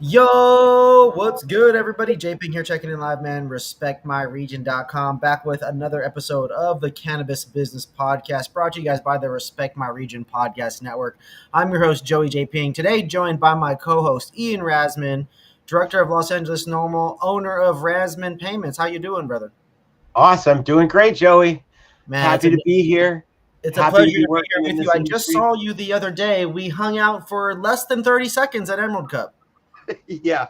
Yo, what's good, everybody? JayPing here, checking in live, man. RespectMyRegion.com. Back with another episode of the Cannabis Business Podcast, brought to you guys by the Respect My Region Podcast Network. I'm your host, Joey JayPing. Today, joined by my co host, Ian Rassman, director of Los Angeles Normal, owner of Rassman Payments. How you doing, brother? Awesome. Doing great, Joey. Man, Happy to be here. it's a Happy pleasure to be to be here working in with you. this I just industry. saw you the other day. We hung out for less than 30 seconds at Emerald Cup. Yeah.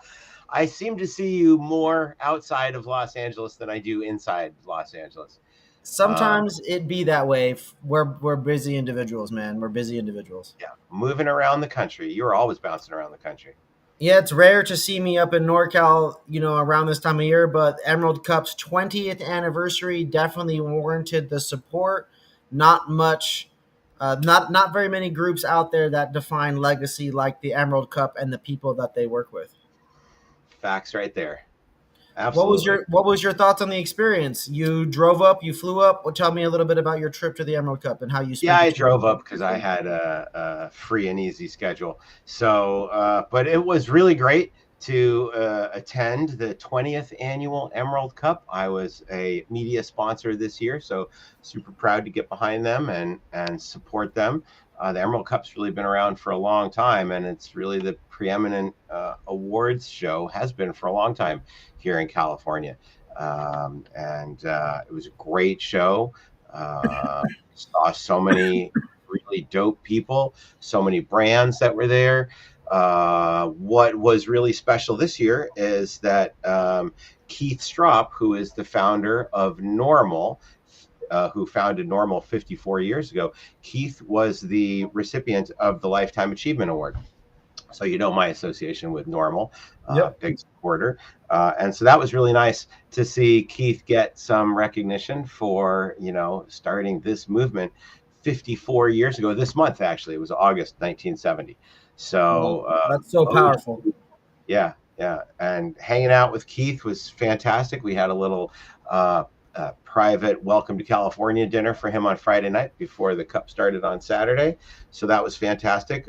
I seem to see you more outside of Los Angeles than I do inside Los Angeles. Sometimes it be that way. We're busy individuals, man. We're busy individuals. Yeah. Moving around the country. You're always bouncing around the country. Yeah, it's rare to see me up in NorCal, around this time of year, but Emerald Cup's 20th anniversary definitely warranted the support. Not much, not very many groups out there that define legacy like the Emerald Cup and the people that they work with. Facts right there. What was Absolutely. your thoughts on the experience? You drove up, you flew up. Well, tell me a little bit about your trip to the Emerald Cup and how you Yeah, spent the I 20 drove up because I had a free and easy schedule. But it was really great to attend the 20th annual Emerald Cup. I was a media sponsor this year, so super proud to get behind them and support them. The Emerald Cup's really been around for a long time, and it's really the preeminent awards show, has been for a long time here in California. And it was a great show. Uh, Saw so many really dope people, so many brands that were there. What was really special this year is that Keith Strop, who is the founder of Normal, who founded Normal 54 years ago, Keith was the recipient of the Lifetime Achievement Award. So my association with Normal, Yep. big supporter, and so that was really nice to see Keith get some recognition for starting this movement 54 years ago. This month, actually, it was August 1970. Wow, So that's so oh, powerful. yeah, yeah, and hanging out with Keith was fantastic. We had a little private welcome to California dinner for him on Friday night before the cup started on Saturday. So that was fantastic.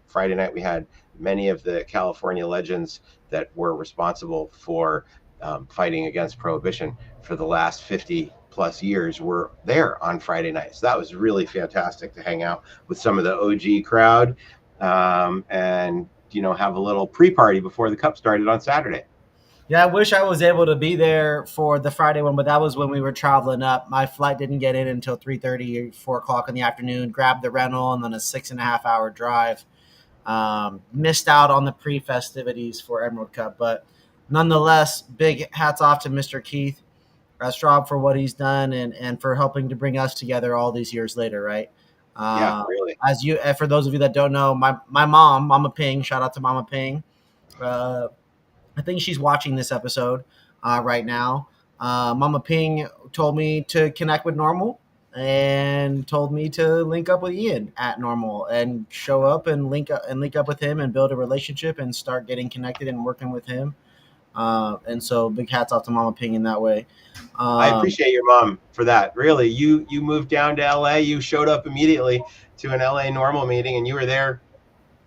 Friday night we had many of the California legends that were responsible for fighting against prohibition for the last 50 plus years were there on Friday night. So that was really fantastic to hang out with some of the OG crowd, and have a little pre-party before the cup started on Saturday. Yeah, I wish I was able to be there for the Friday one, but that was when we were traveling up. My flight didn't get in until 3:30, 4 o'clock in the afternoon. Grabbed the rental and then a 6.5 hour drive. Missed out on the pre-festivities for Emerald Cup, but nonetheless, big hats off to Mr. Keith Straub for what he's done and for helping to bring us together all these years later, right? Yeah, Uh, really. for those of you that don't know, my mom, Mama Ping, shout out to Mama Ping. Uh, I think she's watching this episode right now. Mama Ping told me to connect with Normal and told me to link up with Ian at Normal and show up and link up with him and build a relationship and start getting connected and working with him. And so big hats off to Mama Ping in that way. I Um, appreciate your mom for that. Really, you moved down to LA. You showed up immediately to an LA Normal meeting, and you were there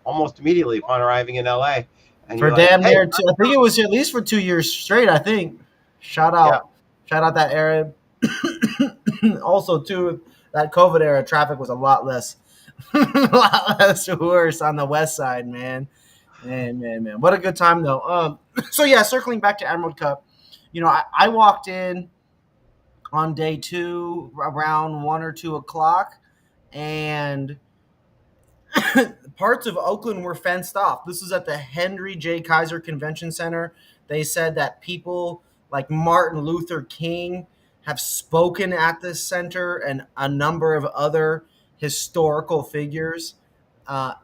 almost immediately upon arriving in LA. And for you're like, damn "Hey, near, I think it was at least for 2 years straight. I think. Shout yeah, out, shout out that era. Also, too, that COVID era, traffic was a lot less, a lot less worse on the west side, man. Man, what a good time though. So yeah, circling back to Emerald Cup, I walked in on day two around 1 or 2 o'clock, and parts of Oakland were fenced off. This was at the Henry J. Kaiser Convention Center. They said that people like Martin Luther King have spoken at this center and a number of other historical figures. Uh,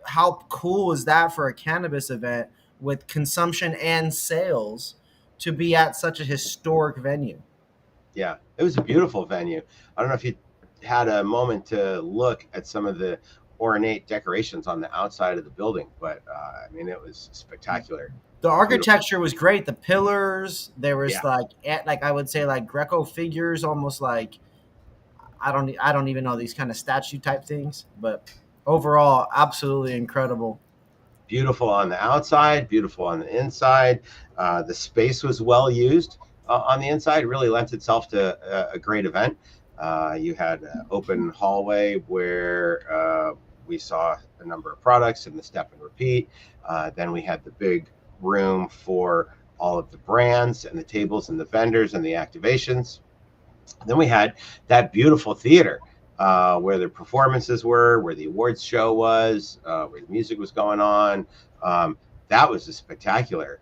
how cool is that for a cannabis event with consumption and sales to be at such a historic venue? yeah." It was a beautiful venue. I don't know if you had a moment to look at some of the ornate decorations on the outside of the building, but I mean, it was spectacular. The Beautiful. architecture was great. The pillars, there was Yeah. like I would say like Greco figures, almost like I don't even know these kind of statue type things, but overall, absolutely incredible. beautiful on the outside, beautiful on the inside. The space was well used on the inside, really lent itself to a great event. You had an open hallway where we saw a number of products in the step and repeat. Then we had the big room for all of the brands and the tables and the vendors and the activations. Then we had that beautiful theater where the performances were, where the awards show was, where the music was going on. That was a spectacular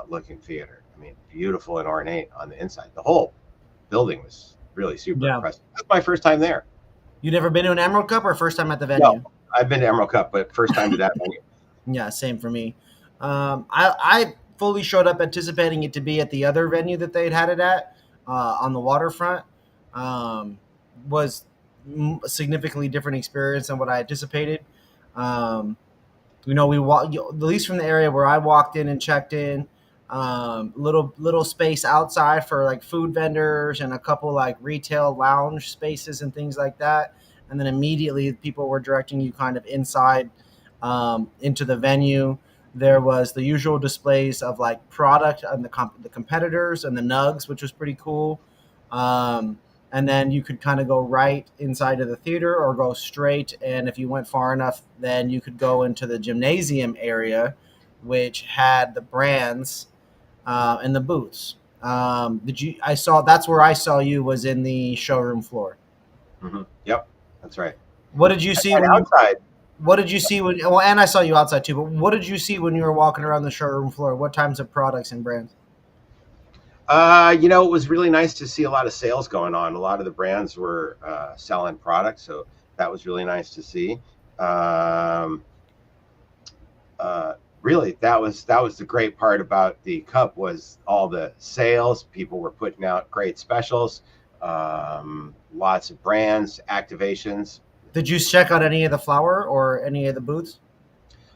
looking theater. I mean, beautiful and ornate on the inside. The whole building was really super impressive. That's my first time there. You never been to an Emerald Cup or first time at the venue? No, I've been to Emerald Cup, but first time to that venue. Yeah, same for me. I fully showed up anticipating it to be at the other venue that they'd had it at on the waterfront. Was a significantly different experience than what I anticipated. We walked, at least from the area where I walked in and checked in. Little space outside for like food vendors and a couple like retail lounge spaces and things like that. And then immediately people were directing you kind of inside into the venue. There was the usual displays of like product and the competitors and the nugs, which was pretty cool. And then you could kind of go right inside of the theater or go straight. And if you went far enough, then you could go into the gymnasium area, which had the brands and the booths. That's where I saw you, was in the showroom floor. Mm-hmm. Yep, that's right. What did you see outside? What did you see when? Well, and I saw you outside too. But what did you see when you were walking around the showroom floor? What types of products and brands? It was really nice to see a lot of sales going on. A lot of the brands were selling products, so that was really nice to see. Really, that was the great part about the Cup, was all the sales. People were putting out great specials, lots of brands, activations. Did you check out any of the flower or any of the booths?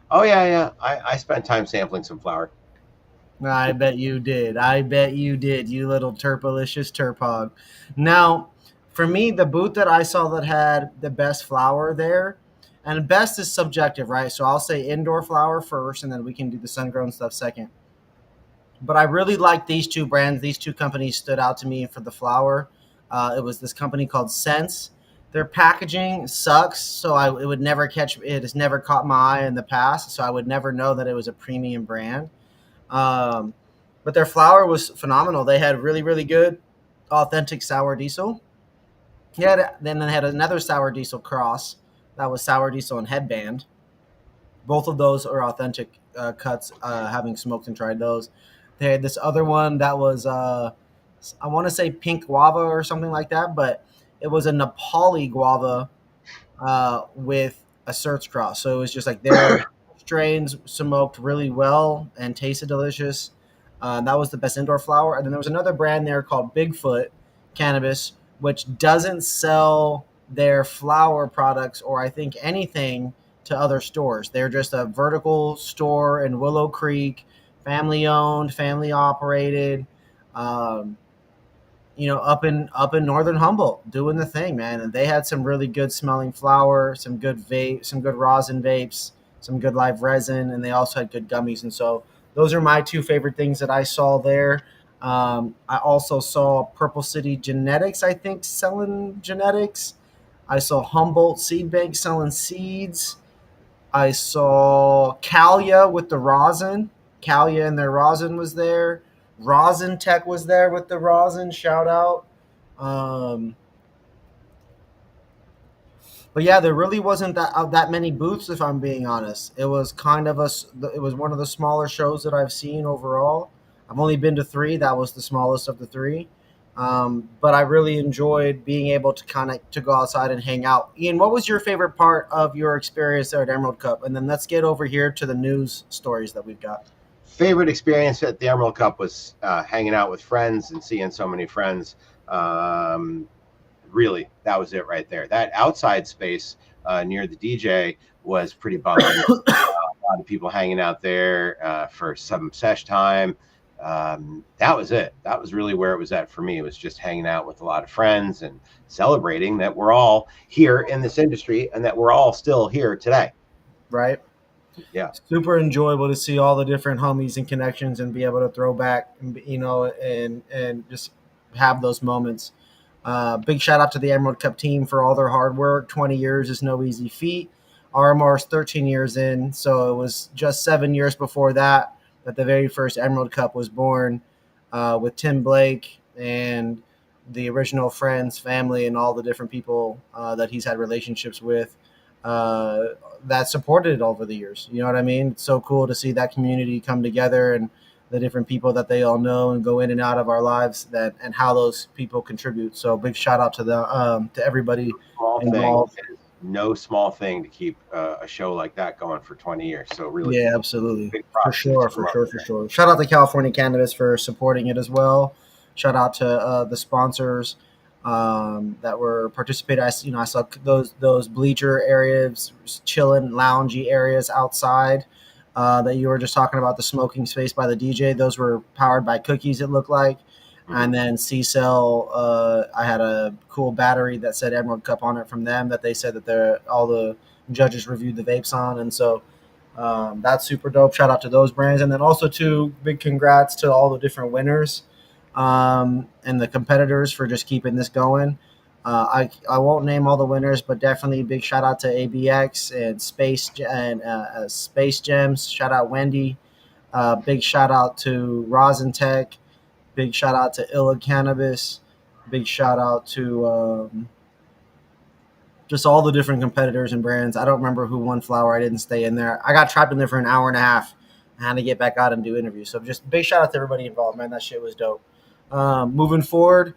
Oh yeah. I spent time sampling some flower. I bet you did. You little turpalicious terpog. Now, for me, the booth that I saw that had the best flower there, and best is subjective, right? So I'll say indoor flower first, and then we can do the sun-grown stuff second. But I really like these two brands. These two companies stood out to me for the flower. It was this company called Sense. Their packaging sucks, so it would never it has never caught my eye in the past, so I would never know that it was a premium brand. But their flower was phenomenal. They had really, really good, authentic sour diesel. Then they had another sour diesel cross that was sour diesel and headband. Both of those are authentic cuts, having smoked and tried those. They had this other one that was, I want to say pink guava or something like that, but it was a Nepali guava with a Surts cross. So it was just like their strains smoked really well and tasted delicious. That was the best indoor flower. And then there was another brand there called Bigfoot Cannabis, which doesn't sell their flower products or I think anything to other stores. They're just a vertical store in Willow Creek, family owned, family operated. Up in northern Humboldt, doing the thing, man. And they had some really good smelling flower, some good vape, some good rosin vapes, some good live resin, and they also had good gummies. And so those are my two favorite things that I saw there. I also saw Purple City Genetics, I think, selling genetics. I saw Humboldt Seed Bank selling seeds. I saw Calia with the rosin. Calia and their rosin was there. Rosin Tech was there with the rosin. Shout out. But yeah, there really wasn't that many booths, if I'm being honest. It was kind of it was one of the smaller shows that I've seen overall. I've only been to 3. That was the smallest of the 3. But I really enjoyed being able to go outside and hang out. Ian, what was your favorite part of your experience there at Emerald Cup? And then let's get over here to the news stories that we've got. Favorite experience at the Emerald Cup was hanging out with friends and seeing so many friends. Really, that was it right there. That outside space near the DJ was pretty bumpy. A lot of people hanging out there for some sesh time. That was it. That was really where it was at for me. It was just hanging out with a lot of friends and celebrating that we're all here in this industry and that we're all still here today. Right. Yeah. super enjoyable to see all the different homies and connections and be able to throw back, and just have those moments. Big shout out to the Emerald Cup team for all their hard work. 20 years is no easy feat. RMR's 13 years in, so it was just 7 years before that the very first Emerald Cup was born, with Tim Blake and the original friends, family, and all the different people that he's had relationships with. That supported it over the years. You know what I mean? It's so cool to see that community come together and the different people that they all know and go in and out of our lives, that and how those people contribute. So big shout out to everybody Small thing. involved. It is no small thing to keep a show like that going for 20 years. So really, Yeah, absolutely. big For props to the sure, team for over sure, for sure. Shout out to California Cannabis for supporting it as well. Shout out to the sponsors that were participating. I saw those bleacher areas, chilling, loungy areas outside that you were just talking about, the smoking space by the DJ. Those were powered by cookies, it looked like. there. And then C Cell, I had a cool battery that said Emerald Cup on it from them, that they said that all the judges reviewed the vapes on. And so that's super dope. Shout out to those brands. And then also, too, big congrats to all the different winners and the competitors for just keeping this going. I won't name all the winners, but definitely big shout out to ABX and Space Gems. Shout out Wendy. Big shout out to Rosin Tech. Big shout out to Illa Cannabis. Big shout out to just all the different competitors and brands. I don't remember who won flower. I didn't stay in there. I got trapped in there for an hour and a half. I had to get back out and do interviews. So just big shout out to everybody involved, man. That shit was dope. Moving forward,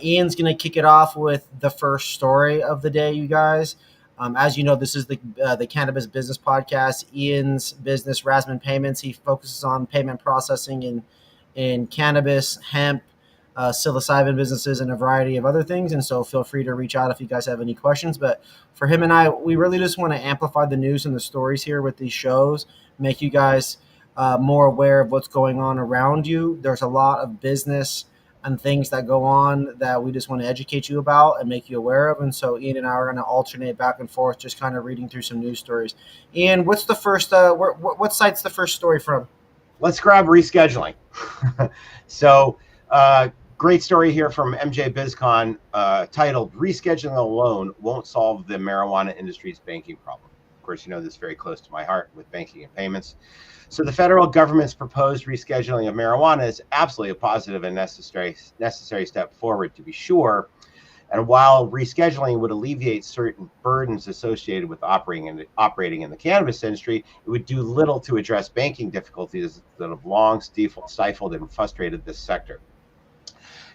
Ian's going to kick it off with the first story of the day, you guys. As you know, this is the Cannabis Business Podcast. Ian's business, Rassman Payments. He focuses on payment processing in cannabis, hemp, psilocybin businesses, and a variety of other things. And so feel free to reach out if you guys have any questions. But for him and I, we really just want to amplify the news and the stories here with these shows, make you guys more aware of what's going on around you. There's a lot of business and things that go on that we just want to educate you about and make you aware of. And so Ian and I are going to alternate back and forth, just kind of reading through some news stories. Ian, what's the first, what site's the first story from? Let's grab rescheduling. So, great story here from MJ BizCon, titled "Rescheduling Alone Won't Solve the Marijuana Industry's Banking Problem." Of course, you know this is very close to my heart with banking and payments. So the federal government's proposed rescheduling of marijuana is absolutely a positive and necessary step forward, to be sure. And while rescheduling would alleviate certain burdens associated with operating in the cannabis industry, it would do little to address banking difficulties that have long stifled and frustrated this sector.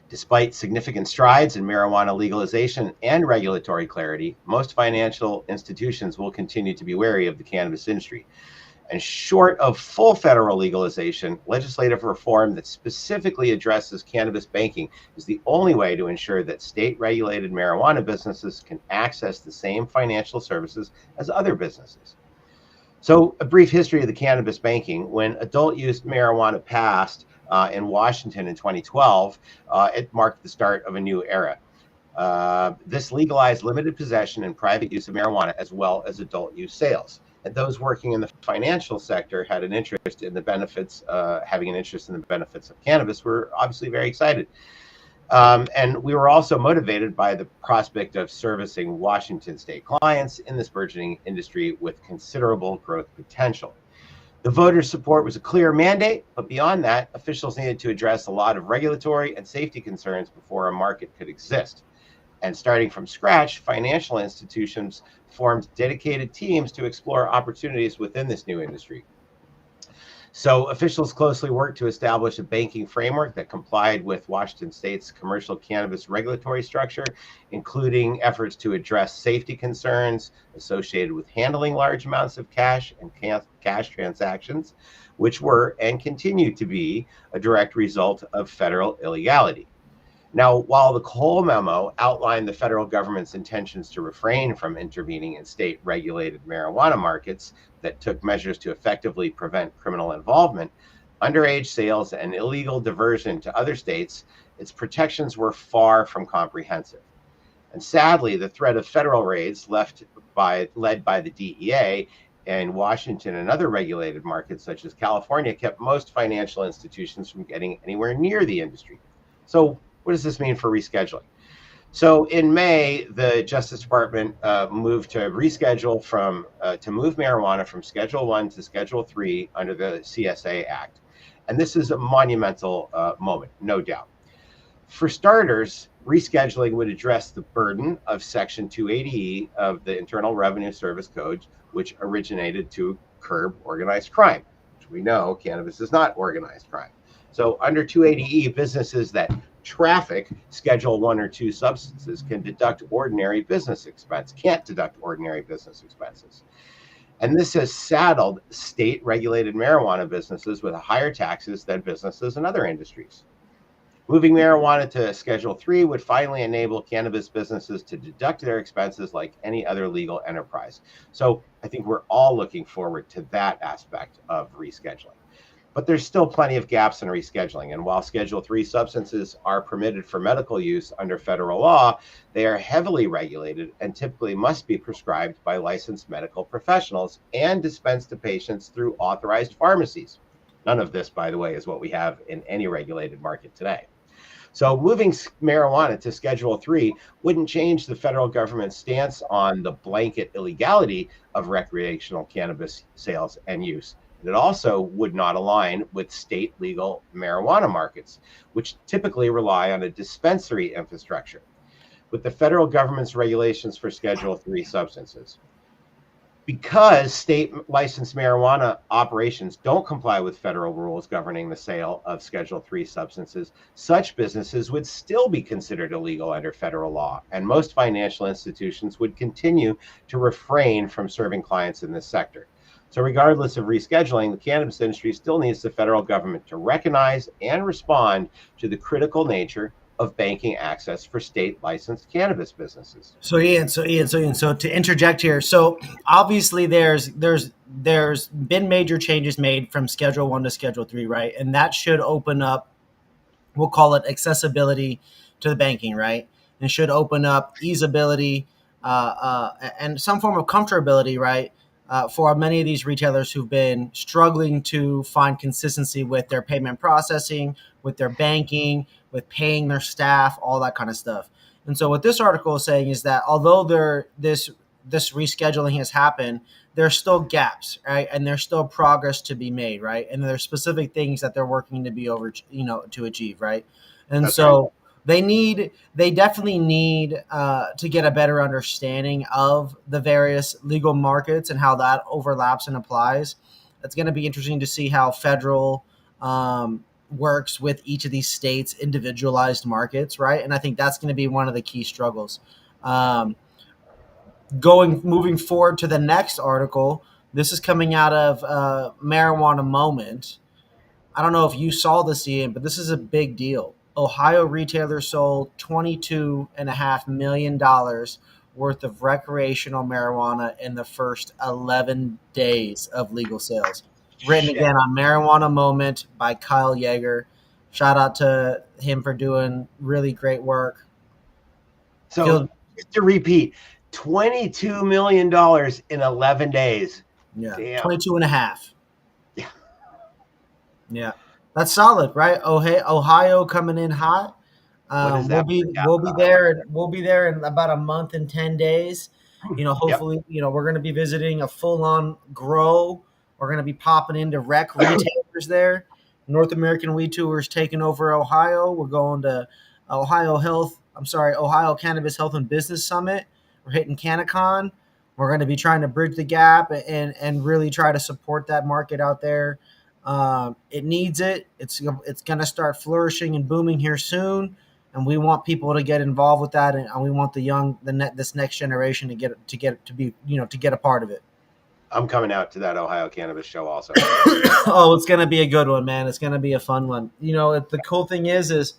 Despite significant strides in marijuana legalization and regulatory clarity, most financial institutions will continue to be wary of the cannabis industry. And short of full federal legalization, legislative reform that specifically addresses cannabis banking is the only way to ensure that state-regulated marijuana businesses can access the same financial services as other businesses. So, a brief history of the cannabis banking. When adult-use marijuana passed in Washington in 2012, it marked the start of a new era. This legalized limited possession and private use of marijuana, as well as adult use sales. And those working in the financial sector had an interest in the benefits, having an interest in the benefits of cannabis, were obviously very excited. And we were also motivated by the prospect of servicing Washington state clients in this burgeoning industry with considerable growth potential. The voters' support was a clear mandate, but beyond that, officials needed to address a lot of regulatory and safety concerns before a market could exist. And starting from scratch, financial institutions formed dedicated teams to explore opportunities within this new industry. So officials closely worked to establish a banking framework that complied with Washington State's commercial cannabis regulatory structure, including efforts to address safety concerns associated with handling large amounts of cash and cash transactions, which were and continue to be a direct result of federal illegality. Now, while the Cole memo outlined the federal government's intentions to refrain from intervening in state-regulated marijuana markets that took measures to effectively prevent criminal involvement, underage sales, and illegal diversion to other states, its protections were far from comprehensive. And sadly, the threat of federal raids led by the DEA and Washington and other regulated markets such as California kept most financial institutions from getting anywhere near the industry. So what does this mean for rescheduling? So in May, the Justice Department moved to reschedule to move marijuana from Schedule 1 to Schedule 3 under the CSA Act. And this is a monumental moment, no doubt. For starters, rescheduling would address the burden of Section 280E of the Internal Revenue Service Code, which originated to curb organized crime, which we know cannabis is not organized crime. So under 280E, businesses that traffic Schedule 1 or 2 substances can't deduct ordinary business expenses. And this has saddled state-regulated marijuana businesses with higher taxes than businesses in other industries. Moving marijuana to Schedule 3 would finally enable cannabis businesses to deduct their expenses like any other legal enterprise. So I think we're all looking forward to that aspect of rescheduling. But there's still plenty of gaps in rescheduling. And while Schedule 3 substances are permitted for medical use under federal law, they are heavily regulated and typically must be prescribed by licensed medical professionals and dispensed to patients through authorized pharmacies. None of this, by the way, is what we have in any regulated market today. So moving marijuana to Schedule 3 wouldn't change the federal government's stance on the blanket illegality of recreational cannabis sales and use. It also would not align with state legal marijuana markets, which typically rely on a dispensary infrastructure, with the federal government's regulations for Schedule 3 substances. Because state licensed marijuana operations don't comply with federal rules governing the sale of Schedule 3 substances, such businesses would still be considered illegal under federal law, and most financial institutions would continue to refrain from serving clients in this sector. So regardless of rescheduling, the cannabis industry still needs the federal government to recognize and respond to the critical nature of banking access for state licensed cannabis businesses. So Ian, so to interject here, so obviously there's been major changes made from Schedule 1 to Schedule 3, right? And that should open up, we'll call it accessibility to the banking, right? And should open up easeability and some form of comfortability, right? For many of these retailers who've been struggling to find consistency with their payment processing, with their banking, with paying their staff, all that kind of stuff. And so what this article is saying is that although this rescheduling has happened, there's still gaps, right? And there's still progress to be made, right? And there's specific things that they're working to be to achieve, right? And That's so right. they definitely need to get a better understanding of the various legal markets and how that overlaps and applies. It's going to be interesting to see how federal works with each of these states' individualized markets, right? And I think that's going to be one of the key struggles. Moving forward to the next article, this is coming out of Marijuana Moment. I don't know if you saw this, Ian, but this is a big deal. Ohio retailers sold $22.5 million worth of recreational marijuana in the first 11 days of legal sales. Written Shit. again on Marijuana Moment by Kyle Yeager. Shout out to him for doing really great work. So just to repeat, $22 million in 11 days. Yeah, Damn. 22 and a half. Yeah. Yeah, that's solid, right? Ohio coming in hot. What is that? We'll be there. We'll be there in about a month and 10 days. Hopefully, we're going to be visiting a full-on grow. We're going to be popping into rec retailers there. North American Weed Tour is taking over Ohio. We're going to Ohio Cannabis Health and Business Summit. We're hitting CannaCon. We're going to be trying to bridge the gap and really try to support that market out there. It needs it. It's going to start flourishing and booming here soon, and we want people to get involved with that, and we want this next generation to get a part of it. I'm coming out to that Ohio Cannabis Show also. Oh, it's going to be a good one, man. It's going to be a fun one. The cool thing is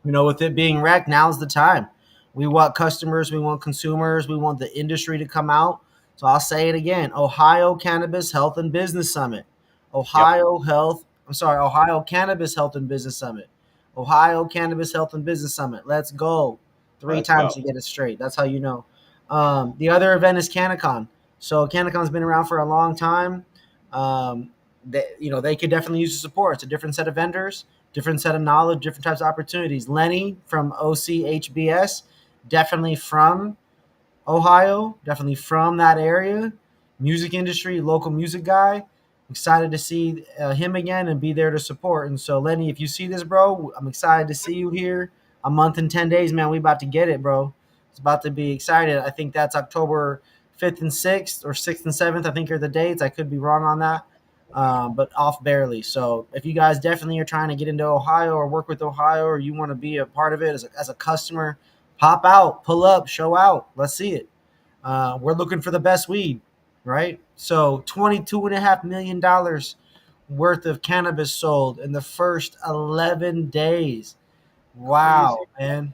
with it being rec, now's the time. We want customers, we want consumers, we want the industry to come out. So I'll say it again: Ohio Cannabis Health and Business Summit. Ohio Cannabis Health and Business Summit. Ohio Cannabis Health and Business Summit. Let's go. Three times to get it straight. That's how you know. The other event is CannaCon. So Canacon's been around for a long time. They could definitely use the support. It's a different set of vendors, different set of knowledge, different types of opportunities. Lenny from OCHBS, definitely from Ohio, definitely from that area. Music industry, local music guy. Excited to see him again and be there to support. And so, Lenny, if you see this, bro, I'm excited to see you here. A month and 10 days, man. We about to get it, bro. It's about to be excited. I think that's October 5th and 6th or 6th and 7th, I think are the dates. I could be wrong on that, but off barely. So if you guys definitely are trying to get into Ohio or work with Ohio or you want to be a part of it as a customer, pop out, pull up, show out. Let's see it. We're looking for the best weed, right? So $22.5 million worth of cannabis sold in the first 11 days. Crazy. Wow, man.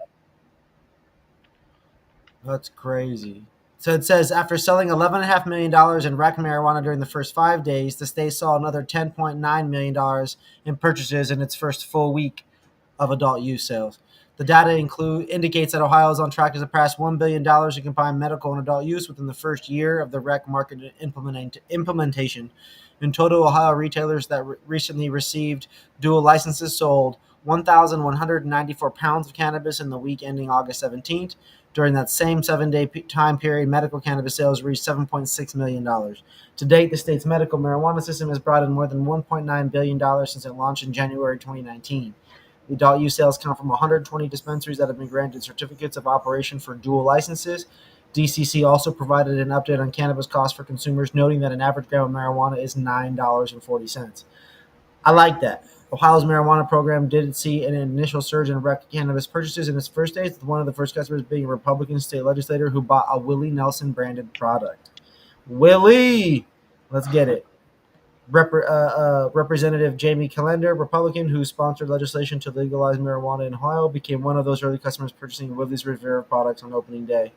That's crazy. So it says after selling $11.5 million in rec marijuana during the first 5 days, the state saw another $10.9 million in purchases in its first full week of adult use sales. The data indicates that Ohio is on track to surpass $1 billion in combined medical and adult use within the first year of the rec market implementation. In total, Ohio retailers that recently received dual licenses sold 1,194 pounds of cannabis in the week ending August 17th. During that same 7-day time period, medical cannabis sales reached $7.6 million. To date, the state's medical marijuana system has brought in more than $1.9 billion since it launched in January 2019. The adult use sales come from 120 dispensaries that have been granted certificates of operation for dual licenses. DCC also provided an update on cannabis costs for consumers, noting that an average gram of marijuana is $9.40. I like that. Ohio's marijuana program did see an initial surge in rec cannabis purchases in its first days, with one of the first customers being a Republican state legislator who bought a Willie Nelson branded product. Willie! Let's get it. Representative Jamie Callender, Republican, who sponsored legislation to legalize marijuana in Ohio, became one of those early customers purchasing Woodley's Reserve products on opening day.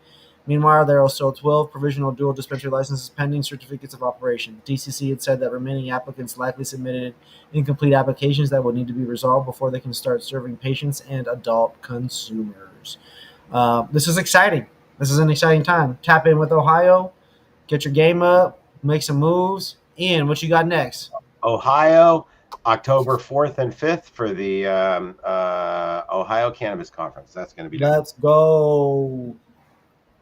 Meanwhile, there are still 12 provisional dual dispensary licenses pending certificates of operation. DCC had said that remaining applicants likely submitted incomplete applications that would need to be resolved before they can start serving patients and adult consumers. This is exciting. This is an exciting time. Tap in with Ohio, get your game up, make some moves. Ian, what you got next? Ohio, October 4th and 5th for the Ohio Cannabis Conference. That's going to be done. Let's go.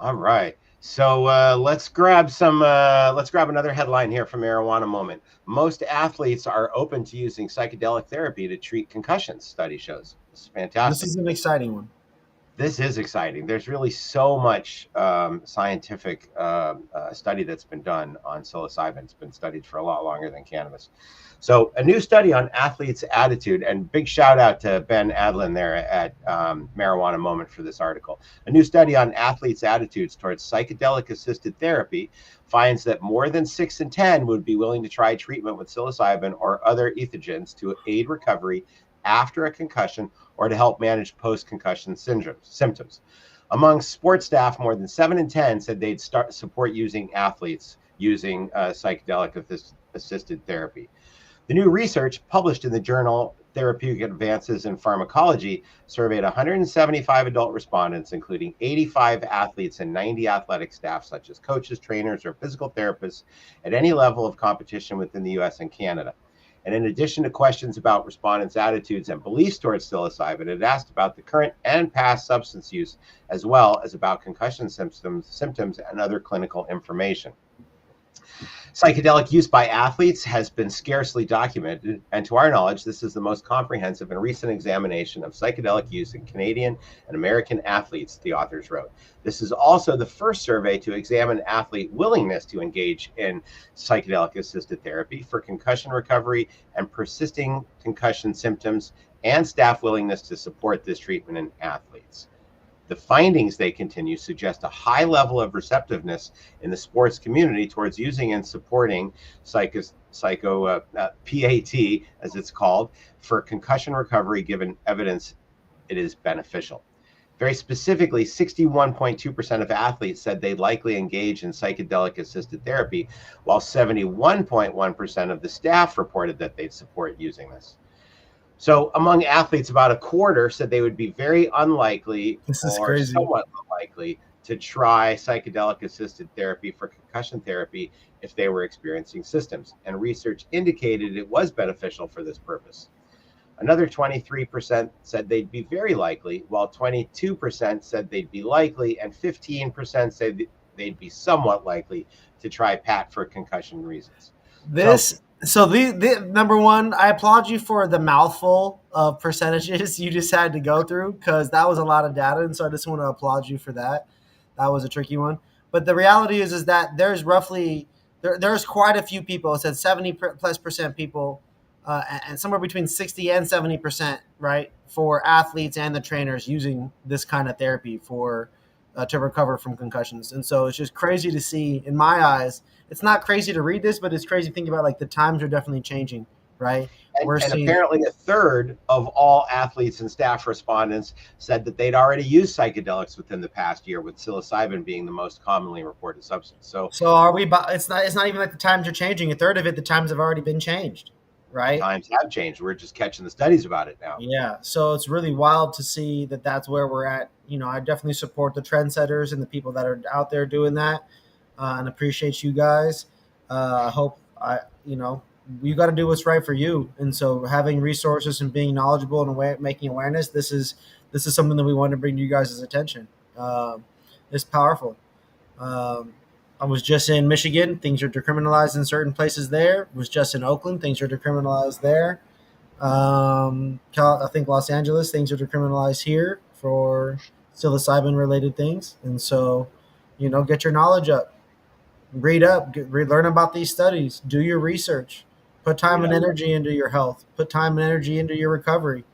All right. So let's grab another headline here from Marijuana Moment. Most athletes are open to using psychedelic therapy to treat concussions, study shows. This is fantastic. This is an exciting one. This is exciting. There's really so much scientific study that's been done on psilocybin. It's been studied for a lot longer than cannabis. So a new study on athletes' attitude, and big shout out to Ben Adlin there at Marijuana Moment for this article. A new study on athletes' attitudes towards psychedelic-assisted therapy finds that more than 6 in 10 would be willing to try treatment with psilocybin or other ethogens to aid recovery after a concussion or to help manage post-concussion symptoms. Among sports staff, more than 7 in 10 said they'd support using athletes using psychedelic-assisted therapy. The new research, published in the journal Therapeutic Advances in Pharmacology, surveyed 175 adult respondents, including 85 athletes and 90 athletic staff, such as coaches, trainers, or physical therapists at any level of competition within the US and Canada. And in addition to questions about respondents' attitudes and beliefs towards psilocybin, it asked about the current and past substance use, as well as about concussion symptoms and other clinical information. Psychedelic use by athletes has been scarcely documented, and to our knowledge, this is the most comprehensive and recent examination of psychedelic use in Canadian and American athletes, the authors wrote. This is also the first survey to examine athlete willingness to engage in psychedelic-assisted therapy for concussion recovery and persisting concussion symptoms, and staff willingness to support this treatment in athletes. The findings, they continue, suggest a high level of receptiveness in the sports community towards using and supporting PAT, as it's called, for concussion recovery, given evidence it is beneficial. Very specifically, 61.2% of athletes said they'd likely engage in psychedelic-assisted therapy, while 71.1% of the staff reported that they'd support using this. So among athletes, about a quarter said they would be very unlikely or somewhat unlikely to try psychedelic-assisted therapy for concussion therapy if they were experiencing symptoms, and research indicated it was beneficial for this purpose. Another 23% said they'd be very likely, while 22% said they'd be likely, and 15% said they'd be somewhat likely to try PAT for concussion reasons. The number one, I applaud you for the mouthful of percentages you just had to go through, because that was a lot of data, and so I just want to applaud you for that. That was a tricky one, but the reality is that there's quite a few people. It said 70+% people, and somewhere between 60 and 70%, right, for athletes and the trainers using this kind of therapy for to recover from concussions. And so it's just crazy to see, in my eyes. It's not crazy to read this, but it's crazy to think about, like, the times are definitely changing, right? And apparently a third of all athletes and staff respondents said that they'd already used psychedelics within the past year, with psilocybin being the most commonly reported substance. So are we? It's not even like the times are changing. A third of it, the times have already been changed, right? Times have changed. We're just catching the studies about it now. Yeah. So it's really wild to see that that's where we're at. I definitely support the trendsetters and the people that are out there doing that, and appreciate you guys. I hope you got to do what's right for you. And so having resources and being knowledgeable and making awareness, this is something that we want to bring to you guys' attention. It's powerful. I was just in Michigan. Things are decriminalized in certain places there. Was just in Oakland. Things are decriminalized there. I think Los Angeles, things are decriminalized here for psilocybin related things. And so, get your knowledge up. Read up, learn about these studies, do your research, put time and energy into your health, put time and energy into your recovery.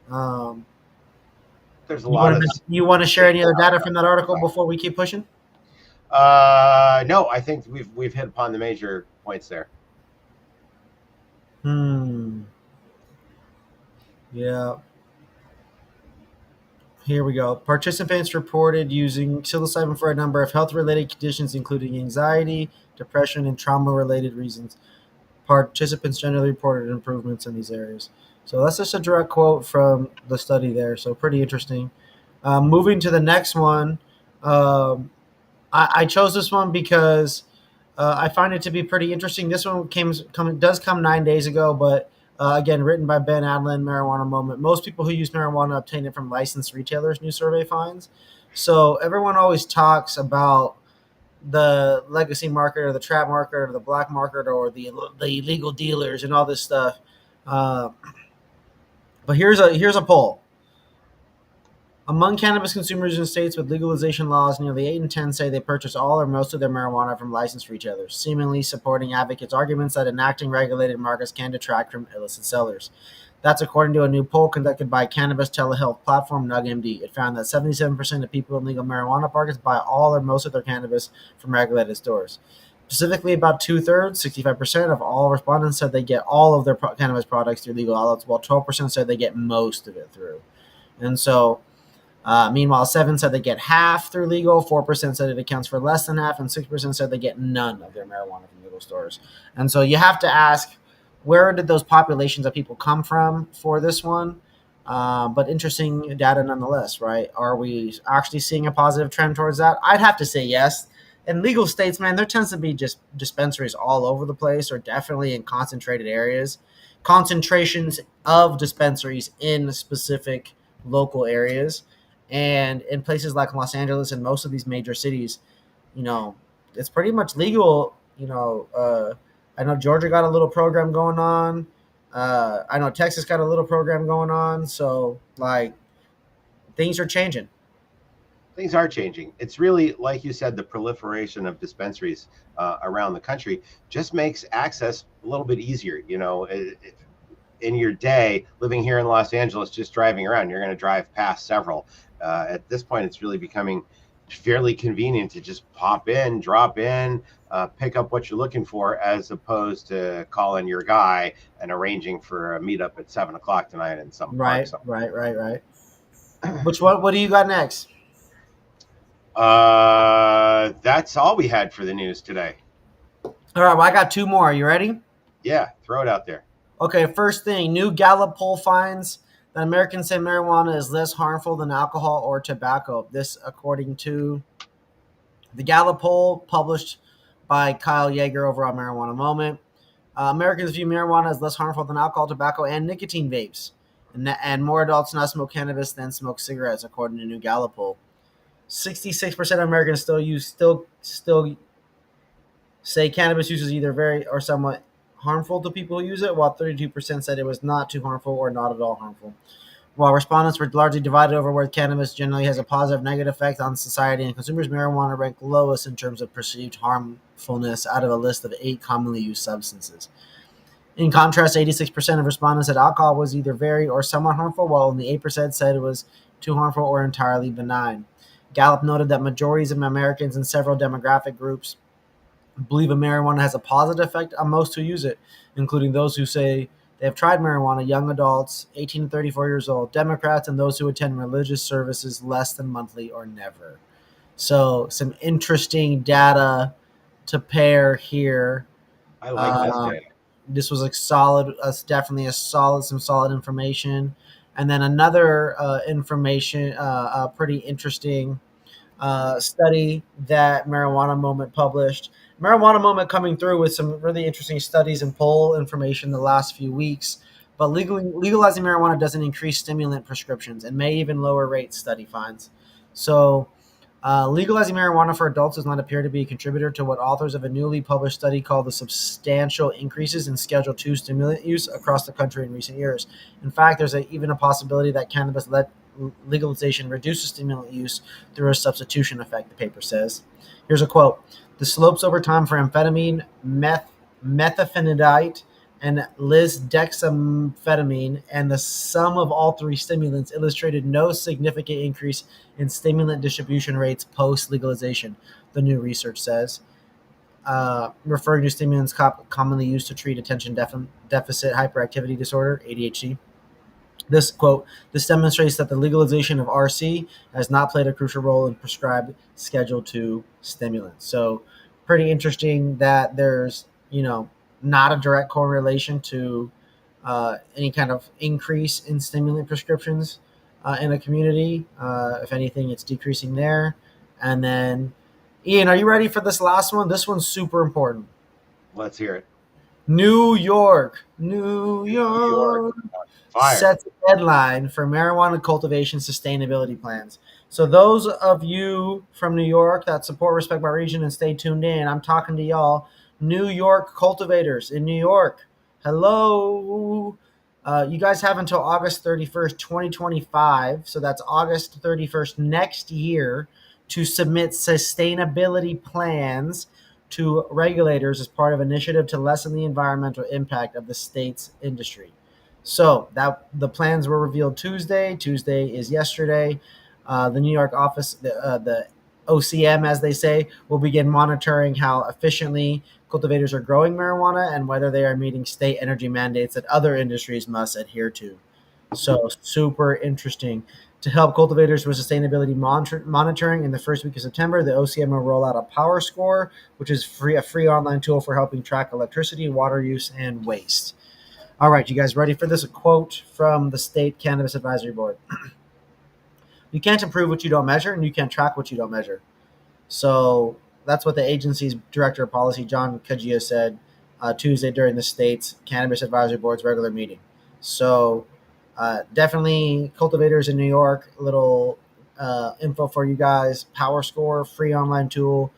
There's a lot of. You want to share any other data from that article before we keep pushing? No, I think we've hit upon the major points there. Yeah. Here we go. Participants reported using psilocybin for a number of health-related conditions, including anxiety, depression, and trauma-related reasons. Participants generally reported improvements in these areas. So that's just a direct quote from the study there. So pretty interesting. Moving to the next one, I chose this one because I find it to be pretty interesting. This one does come 9 days ago, but again, written by Ben Adlin, Marijuana Moment. Most people who use marijuana obtain it from licensed retailers, new survey finds. So everyone always talks about the legacy market or the trap market or the black market or the illegal dealers and all this stuff. But here's a poll. Among cannabis consumers in states with legalization laws, nearly 8 in 10 say they purchase all or most of their marijuana from licensed retailers, seemingly supporting advocates' arguments that enacting regulated markets can detract from illicit sellers. That's according to a new poll conducted by cannabis telehealth platform NugMD. It found that 77% of people in legal marijuana markets buy all or most of their cannabis from regulated stores. Specifically, about 2/3, 65% of all respondents said they get all of their cannabis products through legal outlets, while 12% said they get most of it through. And so, meanwhile, 7 said they get half through legal, 4% said it accounts for less than half, and 6% said they get none of their marijuana from legal stores. And so you have to ask, where did those populations of people come from for this one? But interesting data nonetheless, right? Are we actually seeing a positive trend towards that? I'd have to say yes. In legal states, man, there tends to be just dispensaries all over the place, or definitely in concentrated areas. Concentrations of dispensaries in specific local areas. And in places like Los Angeles and most of these major cities, it's pretty much legal. I know Georgia got a little program going on. I know Texas got a little program going on. So, things are changing. Things are changing. It's really, like you said, the proliferation of dispensaries around the country just makes access a little bit easier. In your day, living here in Los Angeles, just driving around, you're going to drive past several. At this point, it's really becoming fairly convenient to just pop in, drop in, pick up what you're looking for, as opposed to calling your guy and arranging for a meetup at 7:00 tonight in some park. Right. What do you got next? That's all we had for the news today. All right, well, I got 2 more. Are you ready? Yeah, throw it out there. Okay, first thing, new Gallup poll finds that Americans say marijuana is less harmful than alcohol or tobacco. This according to The Gallup poll published by Kyle Yeager over on Marijuana Moment. Americans view marijuana as less harmful than alcohol, tobacco, and nicotine vapes. And more adults now smoke cannabis than smoke cigarettes, according to a new Gallup poll. 66% of Americans still say cannabis use is either very or somewhat harmful to people who use it, while 32% said it was not too harmful or not at all harmful. While respondents were largely divided over whether cannabis generally has a positive or negative effect on society and consumers, marijuana ranked lowest in terms of perceived harmfulness out of a list of 8 commonly used substances. In contrast, 86% of respondents said alcohol was either very or somewhat harmful, while only 8% said it was too harmful or entirely benign. Gallup noted that majorities of Americans in several demographic groups believe marijuana has a positive effect on most who use it, including those who say they have tried marijuana, young adults, 18 to 34 years old, Democrats, and those who attend religious services less than monthly or never. So, some interesting data to pair here. I like this data. This was definitely some solid information. And then another information, pretty interesting study that Marijuana Moment published. Marijuana Moment coming through with some really interesting studies and poll information the last few weeks. But legalizing marijuana doesn't increase stimulant prescriptions and may even lower rates, study finds. So, legalizing marijuana for adults does not appear to be a contributor to what authors of a newly published study call the substantial increases in Schedule II stimulant use across the country in recent years. In fact, there's even a possibility that cannabis legalization reduces stimulant use through a substitution effect, the paper says. Here's a quote. The slopes over time for amphetamine, methylphenidate, and lisdexamfetamine, and the sum of all 3 stimulants illustrated no significant increase in stimulant distribution rates post-legalization, the new research says, referring to stimulants commonly used to treat attention deficit hyperactivity disorder, ADHD. This demonstrates that the legalization of RC has not played a crucial role in prescribed Schedule II stimulants. So, pretty interesting that there's, not a direct correlation to any kind of increase in stimulant prescriptions in a community. If anything, it's decreasing there. And then, Ian, are you ready for this last one? This one's super important. Let's hear it. New York sets a deadline for marijuana cultivation sustainability plans. So those of you from New York that support Respect My Region and stay tuned in, I'm talking to y'all, New York cultivators in New York. Hello. You guys have until August 31st, 2025. So that's August 31st next year to submit sustainability plans to regulators as part of an initiative to lessen the environmental impact of the state's industry. So that the plans were revealed Tuesday. Tuesday is yesterday. The New York office, the OCM, as they say, will begin monitoring how efficiently cultivators are growing marijuana and whether they are meeting state energy mandates that other industries must adhere to. So super interesting. To help cultivators with sustainability monitoring in the first week of September, the OCM will roll out a Power Score, which is a free online tool for helping track electricity, water use, and waste. All right, you guys ready for this? A quote from the State Cannabis Advisory Board. You can't improve what you don't measure, and you can't track what you don't measure. So that's what the agency's Director of Policy, John Kajia, said Tuesday during the state's Cannabis Advisory Board's regular meeting. So definitely cultivators in New York, a little info for you guys. Power Score, free online tool.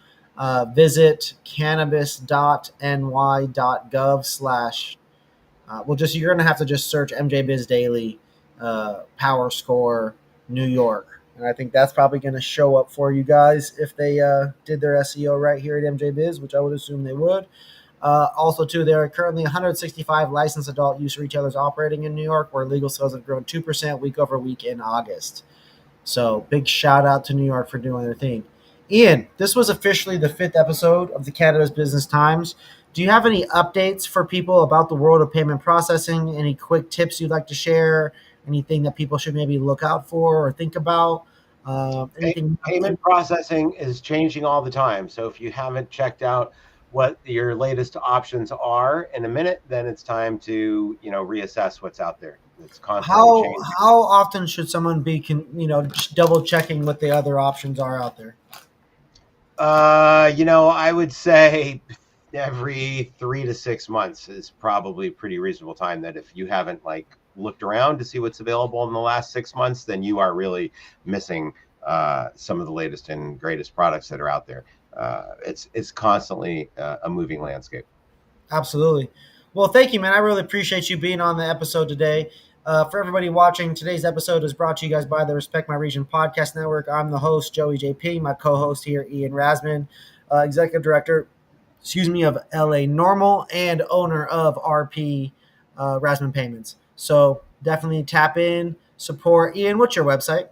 Visit cannabis.ny.gov/ you're going to have to just search MJ Biz Daily Power Score New York. And I think that's probably going to show up for you guys if they did their SEO right here at MJ Biz, which I would assume they would. Also, too, there are currently 165 licensed adult use retailers operating in New York, where legal sales have grown 2% week over week in August. So big shout out to New York for doing their thing. Ian, this was officially the 5th episode of the Cannabis Business Times. Do you have any updates for people about the world of payment processing? Any quick tips you'd like to share? Anything that people should maybe look out for or think about? Anything? Payment processing is changing all the time. So if you haven't checked out what your latest options are in a minute, then it's time to reassess what's out there. It's constantly changing. How often should someone be double checking what the other options are out there? I would say every 3 to 6 months is probably a pretty reasonable time. That if you haven't like looked around to see what's available in the last 6 months, then you are really missing some of the latest and greatest products that are out there. It's constantly a moving landscape. Absolutely. Well, thank you, man. I really appreciate you being on the episode today. For everybody watching, today's episode is brought to you guys by the Respect My Region Podcast Network. I'm the host, Joey JayPing. My co-host here, Ian Rassman, Executive Director, of LA Normal and owner of RP Rassman Payments. So definitely tap in, support. Ian, what's your website?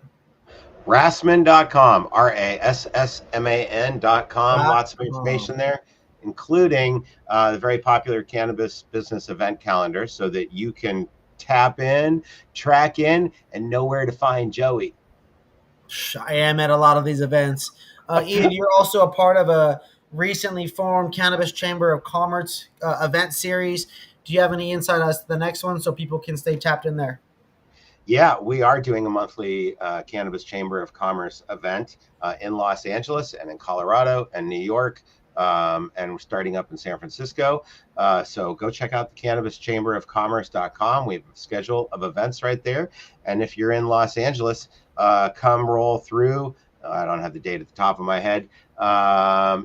Rassman.com, Rassman.com. Lots of information there, including the very popular Cannabis Business Event Calendar, so that you can tap in, track in, and know where to find Joey. I am at a lot of these events. Ian, you're also a part of a recently formed Cannabis Chamber of Commerce event series. Do you have any insight as to the next one so people can stay tapped in there? Yeah, we are doing a monthly Cannabis Chamber of Commerce event in Los Angeles and in Colorado and New York. And we're starting up in San Francisco. So go check out the cannabischamberofcommerce.com. We have a schedule of events right there. And if you're in Los Angeles, come roll through. I don't have the date at the top of my head.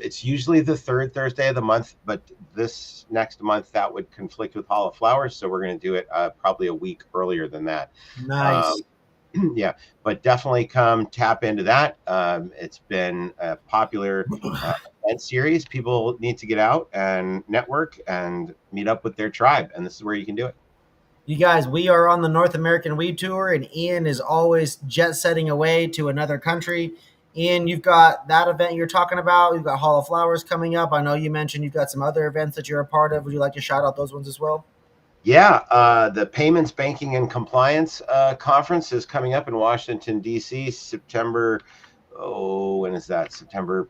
It's usually the third Thursday of the month, but this next month that would conflict with Hall of Flowers. So we're going to do it probably a week earlier than that. Nice. Yeah, but definitely come tap into that. It's been a popular event series. People need to get out and network and meet up with their tribe, and this is where you can do it. You guys, we are on the North American Weed Tour, and Ian is always jet setting away to another country. Ian, you've got that event you're talking about. You've got Hall of Flowers coming up. I know you mentioned you've got some other events that you're a part of. Would you like to shout out those ones as well? Yeah, the Payments, Banking, and Compliance Conference is coming up in Washington, D.C., September, when is that? September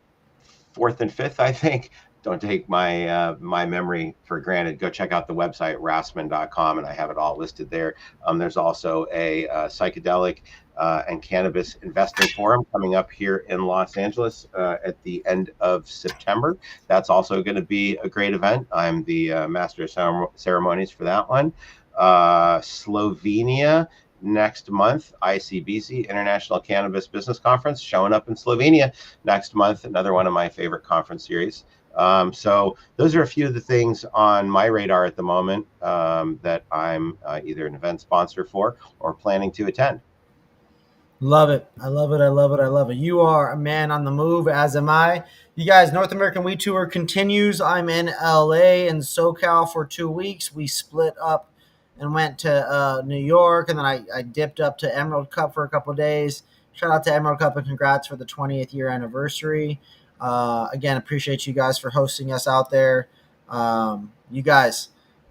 4th and 5th, I think. Don't take my my memory for granted. Go check out the website, rassman.com, and I have it all listed there. There's also a psychedelic and cannabis investing forum coming up here in Los Angeles at the end of September. That's also going to be a great event. I'm the master of ceremonies for that one. Slovenia next month, ICBC, International Cannabis Business Conference, showing up in Slovenia next month. Another one of my favorite conference series. So those are a few of the things on my radar at the moment that I'm either an event sponsor for or planning to attend. Love it. I love it. I love it. I love it. You are a man on the move, as am I. You guys, North American Weed Tour continues. I'm in LA and SoCal for 2 weeks. We split up and went to New York, and then I dipped up to Emerald Cup for a couple of days. Shout out to Emerald Cup and congrats for the 20th year anniversary. Again, appreciate you guys for hosting us out there. You guys,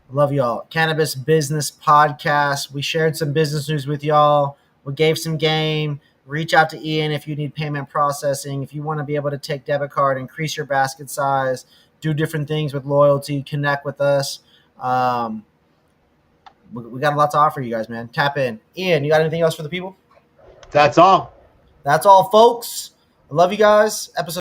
love y'all. Cannabis Business Podcast. We shared some business news with y'all. We gave some game. Reach out to Ian if you need payment processing. If you want to be able to take debit card, increase your basket size, do different things with loyalty, connect with us. We got a lot to offer you guys, man. Tap in. Ian, you got anything else for the people? That's all. That's all, folks. I love you guys. Episode